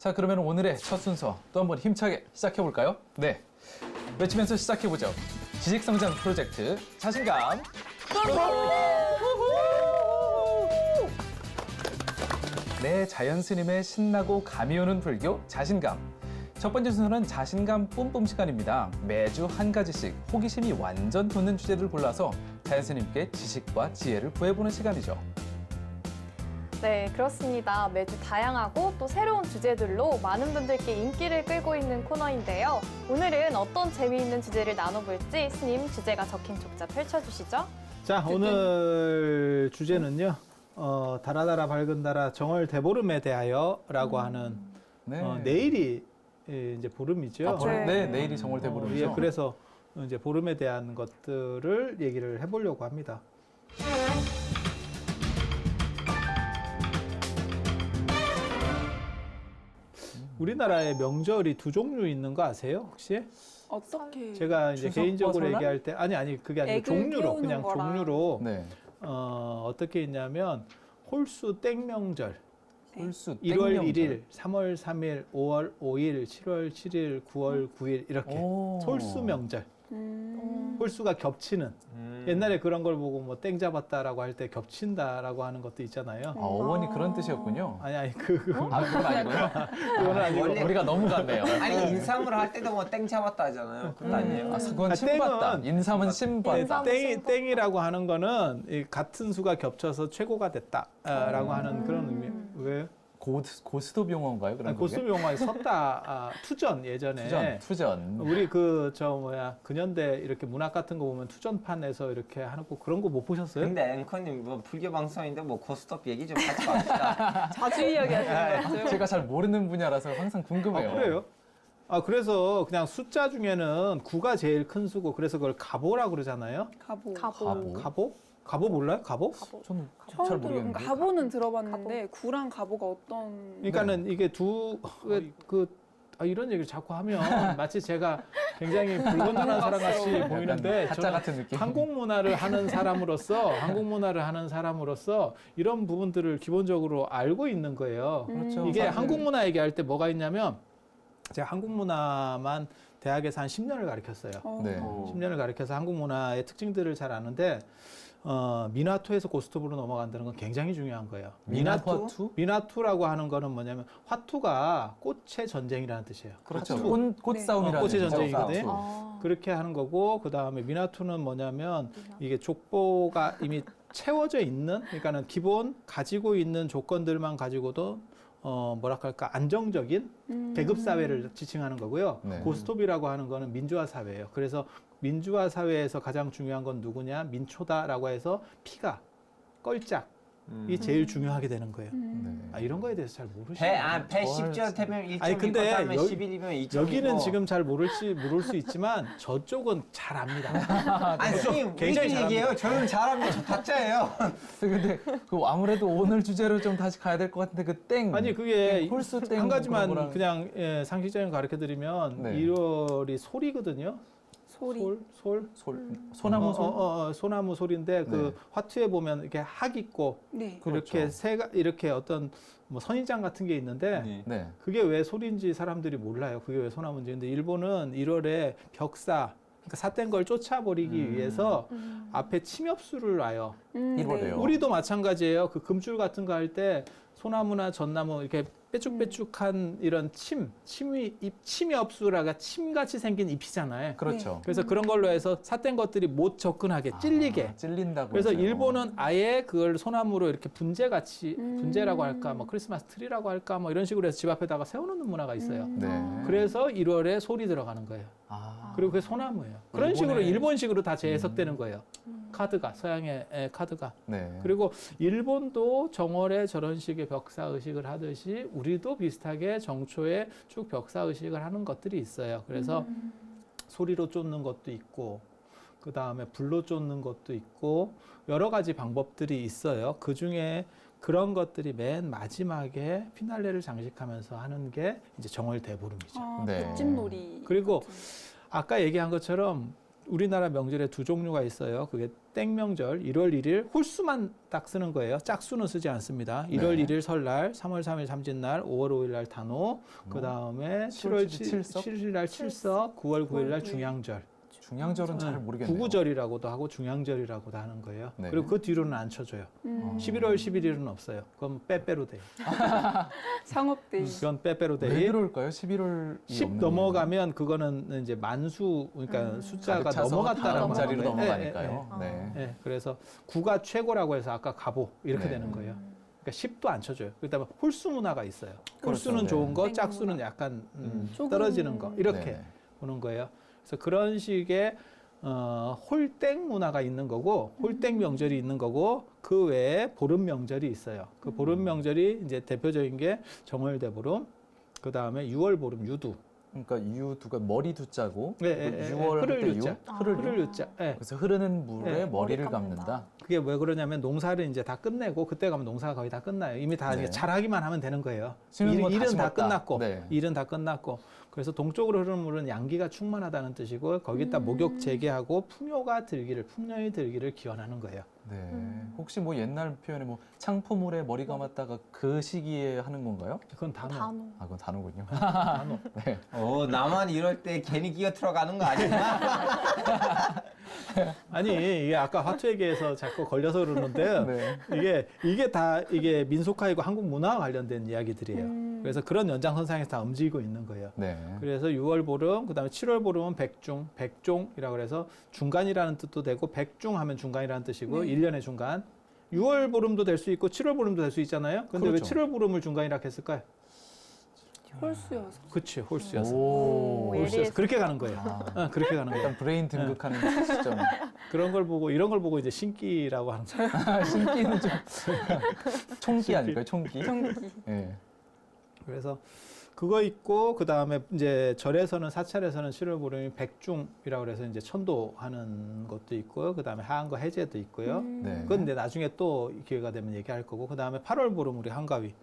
자, 그러면 오늘의 첫 순서 또 한번 힘차게 시작해볼까요? 네, 외치면서 시작해보죠. 지식성장 프로젝트 자신감. 네, 자연스님의 신나고 감이 오는 불교 자신감. 첫 번째 순서는 자신감 뿜뿜 시간입니다. 매주 한 가지씩 호기심이 완전 돋는 주제를 골라서 자연스님께 지식과 지혜를 구해보는 시간이죠. 네, 그렇습니다. 매주 다양하고 또 새로운 주제들로 많은 분들께 인기를 끌고 있는 코너인데요. 오늘은 어떤 재미있는 주제를 나눠볼지 스님 주제가 적힌 족자 펼쳐주시죠. 자, 오늘 주제는요. 달아달아 밝은 달아 정월 대보름에 대하여라고 하는 네. 내일이 이제 보름이죠. 네, 내일이 정월 대보름이죠. 예, 그래서 이제 보름에 대한 것들을 얘기를 해보려고 합니다. 우리나라에 명절이 두 종류 있는 거 아세요? 혹시? 어떻게? 제가 이제 추석과 개인적으로 설날? 얘기할 때 아니 그게 아니고 애들 종류로 키우는 그냥 거랑. 종류로 네. 어떻게 있냐면 홀수 땡명절 홀수 1월 땡명절. 1일, 3월 3일, 5월 5일, 7월 7일, 9월 9일 이렇게 오. 홀수 명절. 홀수가 겹치는. 옛날에 그런 걸 보고 뭐 땡 잡았다라고 할 때 겹친다라고 하는 것도 있잖아요. 아, 어원이 그런 뜻이었군요. 아니 그건 아, 그건 아니고요. 그건 아니고. 원래- 우리가 너무 갔네요. 아니 인삼을 할 때도 뭐 땡 잡았다 하잖아요. 그건 아니에요. 아, 그건 아, 신봤다. 땡은- 인삼은 신봤다. 땡이라고 하는 거는 이 같은 수가 겹쳐서 최고가 됐다라고 하는 그런 의미. 왜? 고스톱 용어인가요? 그런 고스톱 용어에 섰다. 투전 예전에. 투전. 우리 근현대 이렇게 문학 같은 거 보면 투전판에서 이렇게 하고 그런 거 못 보셨어요? 근데 앵커님 뭐 불교 방송인데 뭐 고스톱 얘기 좀 하지 맙시다. 자주 이야기하시는 것 같아요. 제가 잘 모르는 분야라서 항상 궁금해요. 그래요? 그래서 그냥 숫자 중에는 9가 제일 큰 수고 그래서 그걸 가보라고 그러잖아요. 가보. 가보? 가보 몰라요? 가보? 저는 처음 잘 들어. 모르겠는데. 가보는 들어봤는데 구랑 가보가 어떤? 그러니까는 이게 이런 얘기를 자꾸 하면 마치 제가 굉장히 불건전한 사람 같이 보이는데 가짜 저는 같은 느낌. 한국 문화를 하는 사람으로서 이런 부분들을 기본적으로 알고 있는 거예요. 그렇죠. 이게 사실. 한국 문화 얘기할 때 뭐가 있냐면 제가 한국 문화만 대학에서 한 10년을 가르쳤어요. 네. 10년을 가르쳐서 한국 문화의 특징들을 잘 아는데 민화투에서 고스톱으로 넘어간다는 건 굉장히 중요한 거예요. 민화투? 민화투라고 하는 거는 뭐냐면 화투가 꽃의 전쟁이라는 뜻이에요. 그렇죠. 화투. 꽃싸움이라는 꽃의 뜻이죠. 전쟁이거든. 아. 그렇게 하는 거고 그 다음에 민화투는 뭐냐면 이게 족보가 이미 채워져 있는 그러니까는 기본 가지고 있는 조건들만 가지고도 뭐랄까 안정적인 계급 사회를 지칭하는 거고요. 네. 고스톱이라고 하는 거는 민주화 사회예요. 그래서 민주화 사회에서 가장 중요한 건 누구냐? 민초다라고 해서 피가 껄짝이 제일 중요하게 되는 거예요. 네. 이런 거에 대해서 잘 모르시나요? 배 10절 되면 1.1, 아니, 근데 하면 여- 11이면 2.1. 여기는 지금 잘 모를 수 있지만 저쪽은 잘 압니다. 아니 선생님 굉장히 우리끼리 얘기해요. 저는 잘합니다. 저 타짜예요. 근데 아무래도 오늘 주제로 좀 다시 가야 될 것 같은데 그 땡. 아니 그게 홀수 땡 한 가지만 그런 거랑- 그냥 상식적인 거 가르쳐 드리면 네. 1월이 솔이거든요. 소리. 솔. 소나무 솔. 소나무 솔인데 그 네. 화투에 보면 이렇게 학 있고 네. 이렇게 이렇게 어떤 뭐 선인장 같은 게 있는데 네. 그게 왜 솔인지 사람들이 몰라요. 그게 왜 소나무인지. 근데 일본은 1월에 벽사 그러니까 삿된 걸 쫓아버리기 위해서 앞에 침엽수를 놔요. 이거래요. 우리도 마찬가지예요. 그 금줄 같은 거 할 때 소나무나 전나무 이렇게 빼쭉빼쭉한 이런 침엽수라가 침같이 생긴 잎이잖아요. 그렇죠. 그래서 그런 걸로 해서 삿된 것들이 못 접근하게 찔리게. 찔린다고. 그래서 해서요. 일본은 아예 그걸 소나무로 이렇게 분재라고 할까, 뭐 크리스마스 트리라고 할까, 뭐 이런 식으로 해서 집 앞에다가 세워놓는 문화가 있어요. 네. 그래서 1월에 솔이 들어가는 거예요. 아. 그리고 그게 소나무예요. 그런 식으로 일본의- 일본식으로 다 재해석되는 거예요. 카드가, 서양의 카드가. 네. 그리고 일본도 정월에 저런 식의 벽사 의식을 하듯이 우리도 비슷하게 정초에 쭉 벽사 의식을 하는 것들이 있어요. 그래서 소리로 쫓는 것도 있고, 그 다음에 불로 쫓는 것도 있고, 여러 가지 방법들이 있어요. 그 중에 그런 것들이 맨 마지막에 피날레를 장식하면서 하는 게 이제 정월 대보름이죠. 네. 뒷집놀이. 그리고 아까 얘기한 것처럼 우리나라 명절에 두 종류가 있어요. 그게 땡명절, 1월 1일 홀수만 딱 쓰는 거예요. 짝수는 쓰지 않습니다. 1월 네. 1일 설날, 3월 3일 삼진날, 5월 5일 날 단오, 그 다음에 7월 7일 날 칠석, 9월 9일 날 중양절. 중양절은 잘 모르겠네요. 구구절이라고도 하고 중양절이라고도 하는 거예요. 네. 그리고 그 뒤로는 안 쳐줘요. 11월 11일은 없어요. 그건 빼빼로 데이. 상업데이. 그건 빼빼로 왜 데이. 그럴까요? 11월이 10 넘어가면 그거는 이제 만수, 그러니까 숫자가 넘어갔다라는 다음 자리로 거죠. 넘어가니까요. 네, 네. 네, 그래서 9가 최고라고 해서 아까 가보 이렇게 네. 되는 거예요. 그러니까 10도 안 쳐줘요. 그다음에 홀수 문화가 있어요. 홀수는 그렇죠. 좋은 거, 네. 짝수는 약간 조금- 떨어지는 거 이렇게 네네. 보는 거예요. 그래서 그런 식의 홀땡 문화가 있는 거고 홀땡 명절이 있는 거고 그 외에 보름 명절이 있어요. 그 보름 명절이 이제 대표적인 게 정월대보름, 그 다음에 6월 보름 유두. 그러니까 유두가 머리 두자고 예, 예, 예. 6월 흐를 때 유자. 흐를 흐를 유. 유자. 예. 그래서 흐르는 물에 네, 머리를 머리 감는다. 감는다. 그게 왜 그러냐면 농사를 이제 다 끝내고 그때 가면 농사가 거의 다 끝나요. 이미 다 네. 이제 잘하기만 하면 되는 거예요. 심은 거 다 일은 다 심었다. 끝났고, 네. 일은 다 끝났고. 그래서 동쪽으로 흐르는 물은 양기가 충만하다는 뜻이고 거기다 목욕 재개하고 풍년이 들기를 기원하는 거예요. 네. 혹시 뭐 옛날 표현에 뭐 창포물에 머리 감았다가 그 시기에 하는 건가요? 그건 단어. 단오. 아, 그건 단어군요. 단어. 네. 나만 이럴 때 괜히 끼어 들어가는 거 아니야? 아니 이게 아까 화투 얘기해서 자꾸 걸려서 그러는데 네. 이게 다 이게 민속화이고 한국 문화와 관련된 이야기들이에요. 그래서 그런 연장선상에서 다 움직이고 있는 거예요. 네. 그래서 6월 보름, 그다음에 7월 보름은 백종이라고 해서 중간이라는 뜻도 되고 백중하면 중간이라는 뜻이고 네. 1년의 중간. 6월 보름도 될 수 있고 7월 보름도 될 수 있잖아요. 근데 그렇죠. 왜 7월 보름을 중간이라 했을까요? 홀수여서. 그치, 홀수여서. 오. 홀수여서 예리했어. 그렇게 가는 거예요. 아, 그렇게 가는 거예요. 일단 브레인 등극하는 시점. 그런 걸 보고 이런 걸 보고 이제 신기라고 하는 거예요. 신기는 좀 총기 아닐까요? 총기. 네. 그래서 그거 있고 그 다음에 이제 절에서는 사찰에서는 7월 보름이 백중이라고 해서 이제 천도하는 것도 있고요. 그 다음에 하한거 해제도 있고요. 네. 그건 근데 나중에 또 기회가 되면 얘기할 거고 그 다음에 8월 보름 우리 한가위.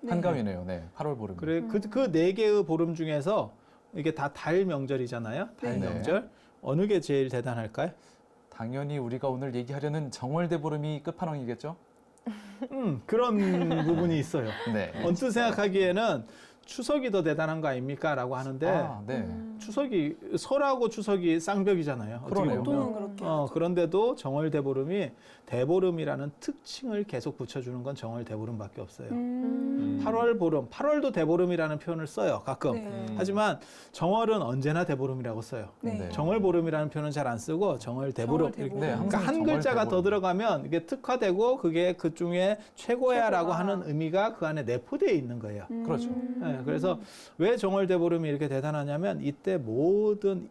한가위네요. 네. 8월 보름. 그래 그 네 개의 보름 중에서 이게 다 달 명절이잖아요. 달 네. 명절 어느 게 제일 대단할까요? 당연히 우리가 오늘 얘기하려는 정월대 보름이 끝판왕이겠죠? 그런 부분이 있어요. 네. 언뜻 생각하기에는 추석이 더 대단한 거 아닙니까?라고 하는데 아, 네. 추석이 설하고 추석이 쌍벽이잖아요. 어떻게 그러네요. 보면. 보통은 그렇게. 그런데도 정월 대보름이 대보름이라는 특칭을 계속 붙여주는 건 정월 대보름밖에 없어요. 8월 보름, 8월도 대보름이라는 표현을 써요. 가끔. 네. 하지만 정월은 언제나 대보름이라고 써요. 네. 정월 보름이라는 표현은 잘 안 쓰고 정월 대보름. 정월 대보름. 네, 그러니까 항상 한 정월 글자가 더 대보름. 들어가면 이게 특화되고 그게 그 중에 최고야라고 최고다. 하는 의미가 그 안에 내포되어 있는 거예요. 그렇죠. 네, 그래서 왜 정월 대보름이 이렇게 대단하냐면 이때 모든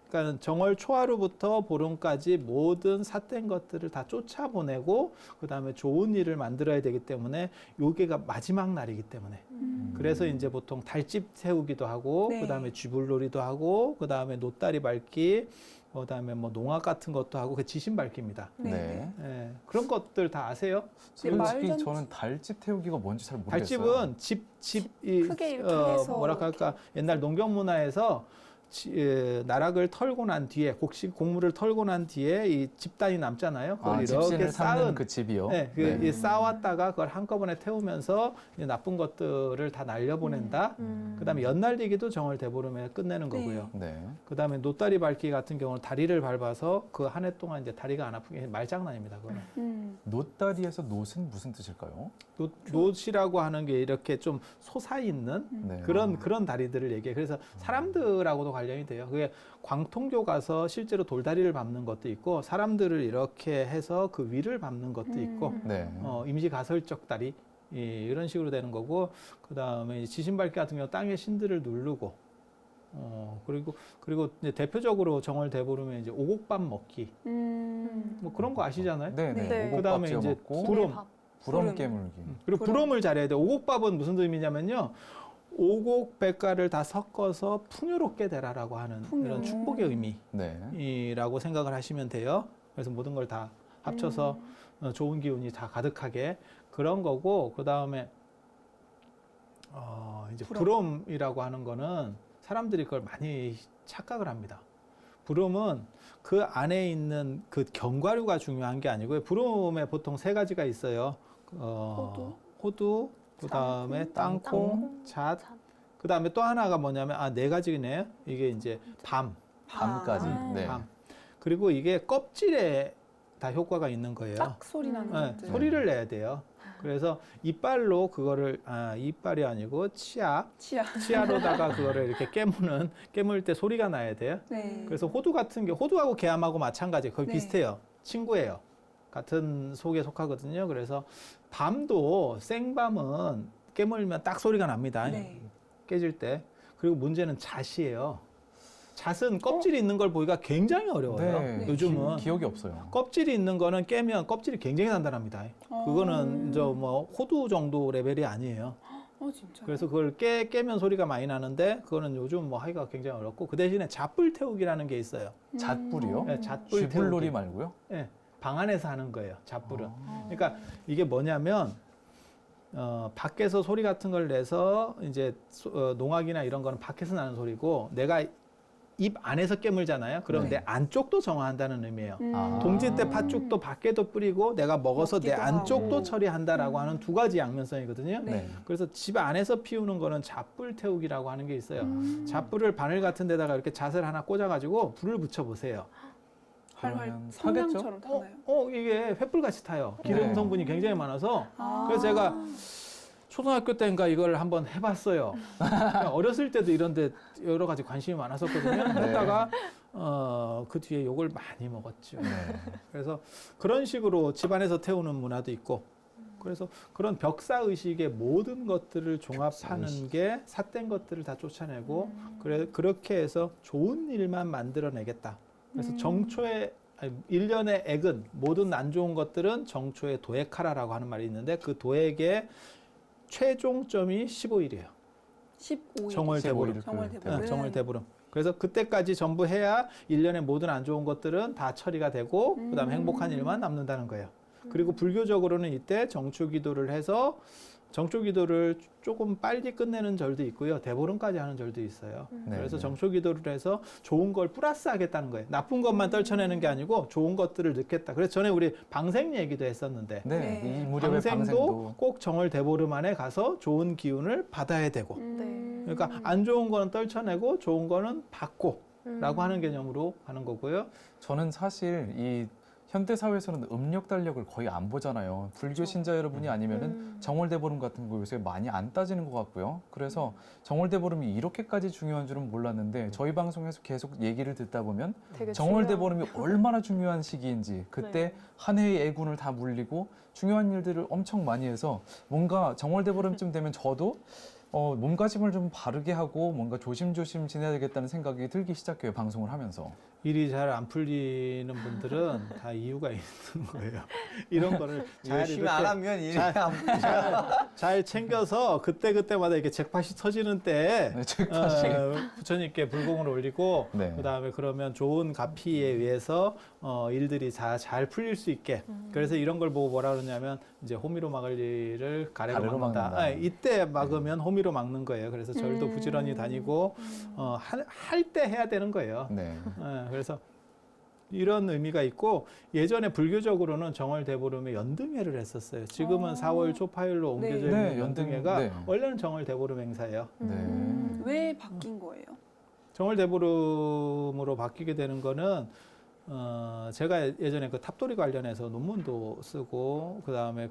그러니까 정월 초하루부터 보름까지 모든 삿된 것들을 다 쫓아보내고 그다음에 좋은 일을 만들어야 되기 때문에 요게가 마지막 날이기 때문에 그래서 이제 보통 달집 세우기도 하고 네. 그다음에 쥐불놀이도 하고 그다음에 노다리 밟기 그다음에 뭐 농악 같은 것도 하고 그 지신 밟기입니다. 네. 네. 예, 그런 것들 다 아세요? 솔직히 말잔치. 저는 달집 태우기가 뭔지 잘 모르겠어요. 달집은 집이 크게 이렇게 해서 뭐랄까 할까 옛날 농경 문화에서 나락을 털고 난 뒤에 곡물을 털고 난 뒤에 이 집단이 남잖아요. 그걸 아, 이렇게 집신을 쌓은 삼는 그 집이요. 네, 네. 이 쌓아왔다가 그걸 한꺼번에 태우면서 이제 나쁜 것들을 다 날려보낸다. 그다음에 연날리기도 정월 대보름에 끝내는 네. 거고요. 네. 그다음에 노다리 밟기 같은 경우는 다리를 밟아서 그 한 해 동안 이제 다리가 안 아프게 말장난입니다. 그거는. 노다리에서 노은 무슨 뜻일까요? 노시라고 하는 게 이렇게 좀 솟아 있는 네. 그런 다리들을 얘기해요. 그래서 사람들하고도 관련이 돼요. 그게 광통교 가서 실제로 돌다리를 밟는 것도 있고 사람들을 이렇게 해서 그 위를 밟는 것도 있고 네. 임시 가설적 다리 이런 식으로 되는 거고 그 다음에 지신밟기 같은 경우 땅에 신들을 누르고 그리고 이제 대표적으로 정월 대보름에 이제 오곡밥 먹기 뭐 그런 거 아시잖아요. 네, 네. 네. 그다음에 오곡밥 이제 먹고 부름. 부럼 부름. 깨물기. 그리고 부럼. 부럼을 잘해야 돼. 오곡밥은 무슨 의미냐면요. 오곡 백과를 다 섞어서 풍요롭게 되라라고 하는 풍요. 이런 축복의 네. 의미라고 생각을 하시면 돼요. 그래서 모든 걸 다 합쳐서 좋은 기운이 다 가득하게 그런 거고 그 다음에 이제 부럼. 부럼이라고 하는 거는 사람들이 그걸 많이 착각을 합니다. 부름은 그 안에 있는 그 견과류가 중요한 게 아니고요. 부름에 보통 세 가지가 있어요. 호두, 그 다음에 땅콩, 잣, 그 다음에 또 하나가 뭐냐면 네 가지네요. 이게 이제 밤까지. 네. 밤. 그리고 이게 껍질에 다 효과가 있는 거예요. 딱 소리 나는 네, 것들. 소리를 내야 돼요. 그래서 이빨로 그거를 이빨이 아니고 치아로다가 그거를 이렇게 깨물 때 소리가 나야 돼요. 네. 그래서 호두 같은 게 호두하고 개암하고 마찬가지 거의 네. 비슷해요. 친구예요. 같은 속에 속하거든요. 그래서 밤도 생밤은 깨물면 딱 소리가 납니다. 네. 깨질 때. 그리고 문제는 잣이에요. 잣은 껍질이 있는 걸 보기가 굉장히 어려워요. 네. 요즘은 기억이 없어요. 껍질이 있는 거는 깨면 껍질이 굉장히 단단합니다. 그거는 저 뭐 호두 정도 레벨이 아니에요. 진짜. 그래서 그걸 깨면 소리가 많이 나는데 그거는 요즘 뭐 하기가 굉장히 어렵고 그 대신에 잣불 태우기라는 게 있어요. 잣불이요? 네, 잣불 쥐불놀이 태우기. 말고요? 네, 방 안에서 하는 거예요. 잣불은. 아. 그러니까 이게 뭐냐면 밖에서 소리 같은 걸 내서 이제 농악이나 이런 거는 밖에서 나는 소리고 내가 입 안에서 깨물잖아요. 그럼 네. 내 안쪽도 정화한다는 의미예요. 아. 동짓대 팥죽도 밖에도 뿌리고 내가 먹어서 내 먹기도 안쪽도 하고. 처리한다라고 하는 두 가지 양면성이거든요. 네. 그래서 집 안에서 피우는 거는 잣불 태우기라고 하는 게 있어요. 잣불을 바늘 같은 데다가 이렇게 잣을 하나 꽂아가지고 불을 붙여보세요. 활활 그러면 성냥처럼 타나요? 이게 횃불같이 타요. 기름 네. 성분이 굉장히 많아서. 아. 그래서 제가 초등학교 때인가 이걸 한번 해봤어요. 어렸을 때도 이런데 여러 가지 관심이 많았었거든요. 했다가 그 뒤에 욕을 많이 먹었죠. 네. 그래서 그런 식으로 집안에서 태우는 문화도 있고 그래서 그런 벽사 의식의 모든 것들을 종합하는 벽사의식. 게 삿된 것들을 다 쫓아내고 그렇게 해서 좋은 일만 만들어내겠다. 그래서 정초에 일련의 액은 모든 안 좋은 것들은 정초에 도액하라라고 하는 말이 있는데 그 도액의 최종점이 15일이에요. 15일. 정월대보름. 정월대보름. 정월대보름. 그래서 그때까지 전부 해야 일련의 모든 안 좋은 것들은 다 처리가 되고 그다음에 행복한 일만 남는다는 거예요. 그리고 불교적으로는 이때 정초기도를 해서 정초기도를 조금 빨리 끝내는 절도 있고요. 대보름까지 하는 절도 있어요. 네. 그래서 정초기도를 해서 좋은 걸 플러스 하겠다는 거예요. 나쁜 것만 떨쳐내는 게 아니고 좋은 것들을 넣겠다. 그래서 전에 우리 방생 얘기도 했었는데 네. 네. 이 무렵에 방생도 방생도. 꼭 정월대보름 안에 가서 좋은 기운을 받아야 되고 그러니까 안 좋은 거는 떨쳐내고 좋은 거는 받고 라고 하는 개념으로 하는 거고요. 저는 사실 이 현대 사회에서는 음력 달력을 거의 안 보잖아요. 불교 신자 여러분이 아니면은 정월대보름 같은 거 요새 많이 안 따지는 것 같고요. 그래서 정월대보름이 이렇게까지 중요한 줄은 몰랐는데 저희 방송에서 계속 얘기를 듣다 보면 되게 정월대보름이 얼마나 중요한 시기인지 그때 네. 한 해의 애군을 다 물리고 중요한 일들을 엄청 많이 해서 뭔가 정월대보름쯤 되면 저도 몸가짐을 좀 바르게 하고 뭔가 조심조심 지내야 되겠다는 생각이 들기 시작해요. 방송을 하면서. 일이 잘 안 풀리는 분들은 다 이유가 있는 거예요. 이런 거를 잘 열심히 이렇게 안 하면 일이 안 잘 챙겨서 그때그때마다 이렇게 잭팟이 터지는 때 네, 잭팟이. 부처님께 불공을 올리고 네. 그다음에 그러면 좋은 가피에 의해서 일들이 잘 풀릴 수 있게 그래서 이런 걸 보고 뭐라 그러냐면 이제 호미로 막을 일을 가래로 가래로 막는다. 막는다. 이때 막으면 호미로 막는 거예요. 그래서 절도 부지런히 다니고 할 때 해야 되는 거예요. 네. 그래서 이런 의미가 있고 예전에 불교적으로는 정월대보름에 연등회를 했었어요. 지금은 4월 초파일로 옮겨져 있는 네, 연등회가 네. 원래는 정월대보름 행사예요. 네. 왜 바뀐 거예요? 정월대보름으로 바뀌게 되는 거는 제가 예전에 그 탑도리 관련해서 논문도 쓰고 그다음에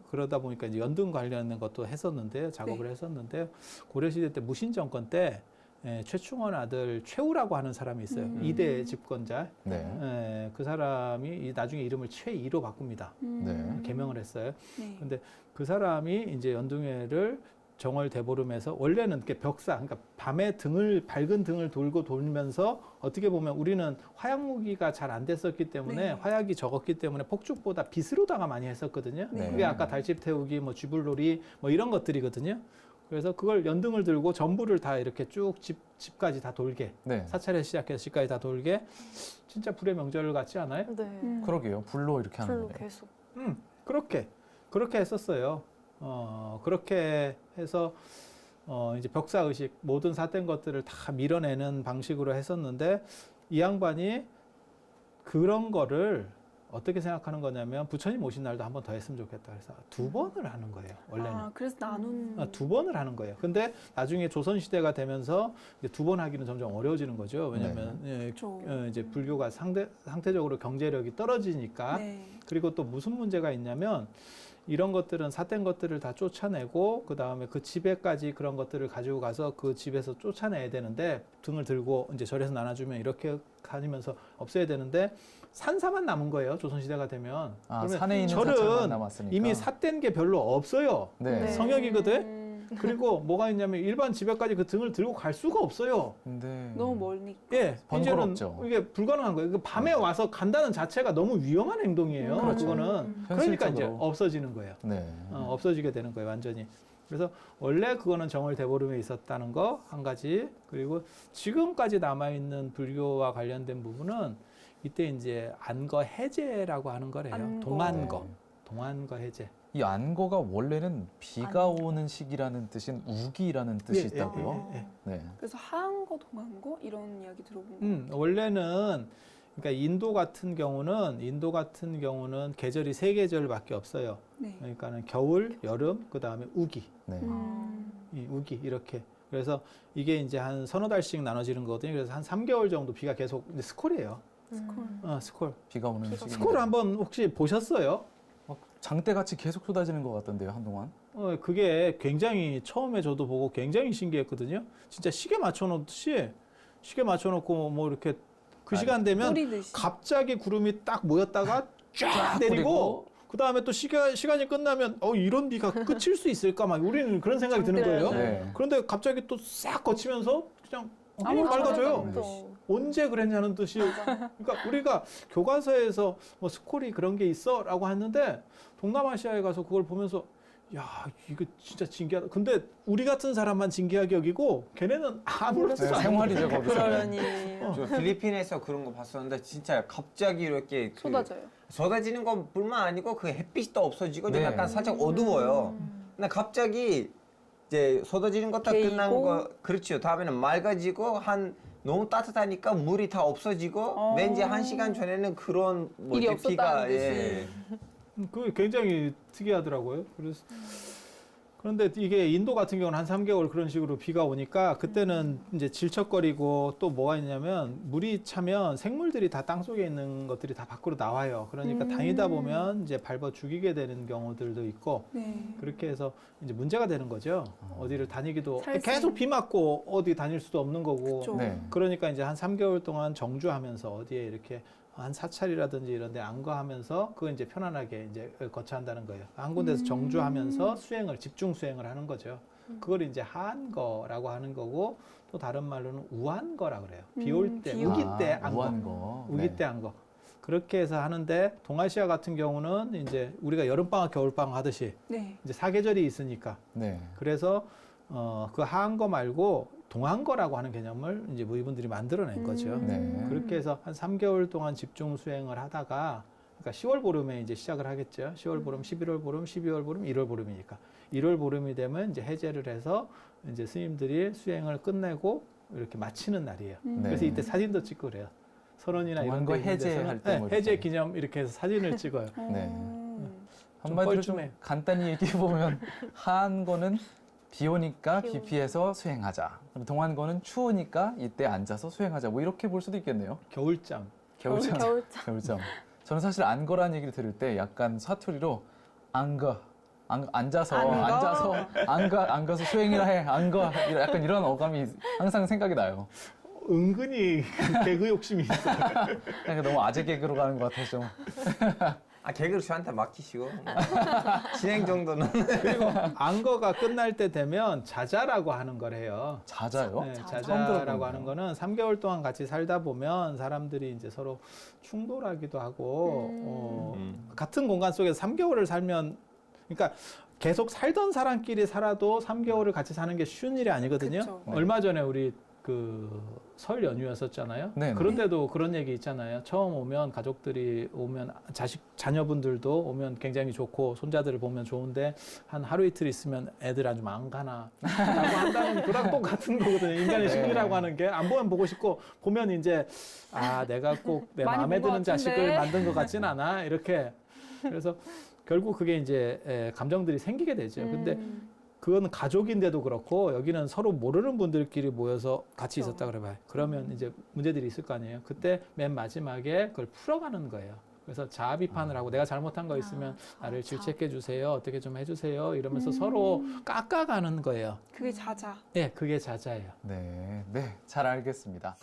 그러다 보니까 이제 연등 관련된 것도 했었는데요. 작업을 했었는데요. 고려시대 때 무신 정권 때 최충원 아들 최우라고 하는 사람이 있어요. 2대 집권자. 네. 그 사람이 나중에 이름을 최이로 바꿉니다. 네. 개명을 했어요. 네. 근데 그 사람이 이제 연등회를 정월대보름에서 원래는 이렇게 벽사, 그러니까 밤에 밝은 등을 돌고 돌면서 어떻게 보면 우리는 화약 무기가 잘 안 됐었기 때문에 네. 화약이 적었기 때문에 폭죽보다 빛으로다가 많이 했었거든요. 네. 그게 아까 달집 태우기, 뭐 쥐불놀이 뭐 이런 것들이거든요. 그래서 그걸 연등을 들고 전부를 다 이렇게 쭉 집까지 다 돌게 네. 사찰에 시작해서 집까지 다 돌게 진짜 불의 명절 같지 않아요? 네. 그러게요. 불로 이렇게 하는 불로 거예요. 계속. 그렇게 했었어요. 그렇게 해서 이제 벽사 의식 모든 삿된 것들을 다 밀어내는 방식으로 했었는데 이 양반이 그런 거를 어떻게 생각하는 거냐면 부처님 오신 날도 한 번 더 했으면 좋겠다. 그래서 2번을 하는 거예요. 원래는. 아, 그래서 나눈. 2번을 하는 거예요. 근데 나중에 조선시대가 되면서 2번 하기는 점점 어려워지는 거죠. 왜냐하면 그렇죠. 이제 불교가 상대적으로 경제력이 떨어지니까. 네. 그리고 또 무슨 문제가 있냐면 이런 것들은 삿된 것들을 다 쫓아내고 그 다음에 그 집에까지 그런 것들을 가지고 가서 그 집에서 쫓아내야 되는데 등을 들고 이제 절에서 나눠주면 이렇게 다니면서 없애야 되는데 산사만 남은 거예요. 조선시대가 되면. 아, 그러면 산에 있는 사찰만 절은 남았으니까. 이미 삿된 게 별로 없어요. 네. 성역이거든? 그리고 뭐가 있냐면 일반 집에까지 그 등을 들고 갈 수가 없어요. 근데 너무 멀니까. 예, 이제는 번거롭죠. 이게 불가능한 거예요. 그 밤에 와서 간다는 자체가 너무 위험한 행동이에요. 그렇죠. 그거는. 그러니까 이제 현실적으로. 없어지는 거예요. 네. 없어지게 되는 거예요, 완전히. 그래서 원래 그거는 정월 대보름에 있었다는 거 한 가지. 그리고 지금까지 남아 있는 불교와 관련된 부분은 이때 이제 안거 해제라고 하는 거래요. 안거. 동안거, 네. 동안거 해제. 이 안거가 원래는 비가 안거. 오는 시기라는 뜻인 우기라는 뜻이 예, 있다고요. 예, 예. 네. 그래서 하한 거, 동한 거 이런 이야기 들어본 거. 원래는 그러니까 인도 같은 경우는 계절이 3계절밖에 없어요. 네. 그러니까는 겨울, 여름, 그 다음에 우기, 네. 이 우기 이렇게. 그래서 이게 이제 한 서너 달씩 나눠지는 거거든요. 그래서 한 3개월 정도 비가 계속 이제 스콜이에요. 스콜. 비가 오는 시기. 스콜 한번 혹시 보셨어요? 장대같이 계속 쏟아지는 것 같던데요, 한동안. 그게 굉장히 처음에 저도 보고 굉장히 신기했거든요. 진짜 시계 맞춰놓듯이 시계 맞춰놓고 뭐 이렇게 그 시간 되면 뿌리듯이. 갑자기 구름이 딱 모였다가 쫙 내리고 그 다음에 또 시간이 끝나면 이런 비가 끝일 수 있을까 막 우리는 그런 생각이 드는 거예요. 네. 그런데 갑자기 또 싹 거치면서 그냥 아무렇지 맑아져요. 않아요. 언제 그랬냐는 뜻이. 그러니까 우리가 교과서에서 뭐 스콜이 그런 게 있어라고 했는데 동남아시아에 가서 그걸 보면서 야 이거 진짜 신기하다. 근데 우리 같은 사람만 신기하게 여기고 걔네는 아무렇지도 네, 않아요. 생활이죠, 거기서. 그러려니. 저 필리핀에서 그런 거 봤었는데 진짜 갑자기 이렇게 쏟아져요. 쏟아지는 것뿐만 아니고 그 햇빛이 또 없어지고 좀 네. 약간 살짝 어두워요. 근데 갑자기 이제 쏟아지는 것 다 끝난 개이고. 거 그렇죠. 다음에는 맑아지고 너무 따뜻하니까 물이 다 없어지고 왠지 1시간 전에는 그런 일이 이제 비가 없었다는 듯이. 그게 굉장히 특이하더라고요. 그래서 그런데 이게 인도 같은 경우는 한 3개월 그런 식으로 비가 오니까 그때는 이제 질척거리고 또 뭐가 있냐면 물이 차면 생물들이 다 땅속에 있는 것들이 다 밖으로 나와요. 그러니까 다니다 보면 이제 밟아 죽이게 되는 경우들도 있고 네. 그렇게 해서 이제 문제가 되는 거죠. 어디를 다니기도 살 수 계속 있는. 비 맞고 어디 다닐 수도 없는 거고. 그쵸. 네. 그러니까 이제 한 3개월 동안 정주하면서 어디에 이렇게 한 사찰이라든지 이런 데 안거하면서 그거 이제 편안하게 이제 거처한다는 거예요. 한 군데서 정주하면서 집중 수행을 하는 거죠. 그걸 이제 하안거라고 하는 거고 또 다른 말로는 우안거라 그래요. 비 올 때, 비 우기 올 때 안거. 우한 거. 우기 네. 때 안거. 그렇게 해서 하는데 동아시아 같은 경우는 이제 우리가 여름방학, 겨울방학 하듯이 네. 이제 사계절이 있으니까 네. 그래서 그 하안거 말고 동안거라고 하는 개념을 이제 이분들이 만들어낸 거죠. 네. 그렇게 해서 한 3개월 동안 집중 수행을 하다가 그러니까 10월 보름에 이제 시작을 하겠죠. 10월 보름, 11월 보름, 12월 보름, 1월 보름이니까 1월 보름이 되면 이제 해제를 해서 이제 스님들이 수행을 끝내고 이렇게 마치는 날이에요. 네. 그래서 이때 사진도 찍고 그래요. 선원이나 이런 동안거 데 있는 해제할 데서는 때 뭐 해제 이렇게. 기념 이렇게 해서 사진을 찍어요. 네. 좀 한마디로 좀 뻘쭘해. 간단히 얘기해 보면 하한 거는 비 오니까 비 비 오니까. 피해서 수행하자. 그럼 동한 거는 추우니까 이때 앉아서 수행하자. 뭐 이렇게 볼 수도 있겠네요. 겨울잠. 겨울잠. 겨울잠. 겨울잠. 저는 사실 안거라는 얘기를 들을 때 약간 사투리로 앉아서 안가서 수행이라 해. 약간 이런 어감이 항상 생각이 나요. 은근히 개그 욕심이 있어요. 그러니까 너무 아재 개그로 가는 것 같아서 좀. 개그를 저한테 맡기시고 진행 정도는 그리고 안거가 끝날 때 되면 자자라고 하는 걸 해요. 자자요? 네, 자자. 처음 자자라고 들어보네요. 하는 거는 3개월 동안 같이 살다 보면 사람들이 이제 서로 충돌하기도 하고 같은 공간 속에서 3개월을 살면 그러니까 계속 살던 사람끼리 살아도 3개월을 같이 사는 게 쉬운 일이 아니거든요. 그쵸. 네. 얼마 전에 우리 그 설 연휴였었잖아요. 네네. 그런데도 그런 얘기 있잖아요. 처음 오면 가족들이 오면 자녀분들도 오면 굉장히 좋고 손자들을 보면 좋은데 한 하루 이틀 있으면 애들 아주 망가나 라고 한다는 그런 똑같은 거거든요. 인간의 네. 심리라고 하는 게 안 보면 보고 싶고 보면 이제 아 내가 꼭 내 많이 마음에 본것 드는 자식을 같은데. 만든 것 같진 않아 이렇게 그래서 결국 그게 이제 감정들이 생기게 되죠. 근데 그건 가족인데도 그렇고 여기는 서로 모르는 분들끼리 모여서 같이 그렇죠. 있었다 그래봐요. 그러면 이제 문제들이 있을 거 아니에요. 그때 맨 마지막에 그걸 풀어가는 거예요. 그래서 자아 비판을 하고 내가 잘못한 거 있으면 나를 질책해 주세요. 어떻게 좀 해주세요. 이러면서 서로 깎아가는 거예요. 그게 자자. 네, 그게 자자예요. 네, 네, 잘 알겠습니다.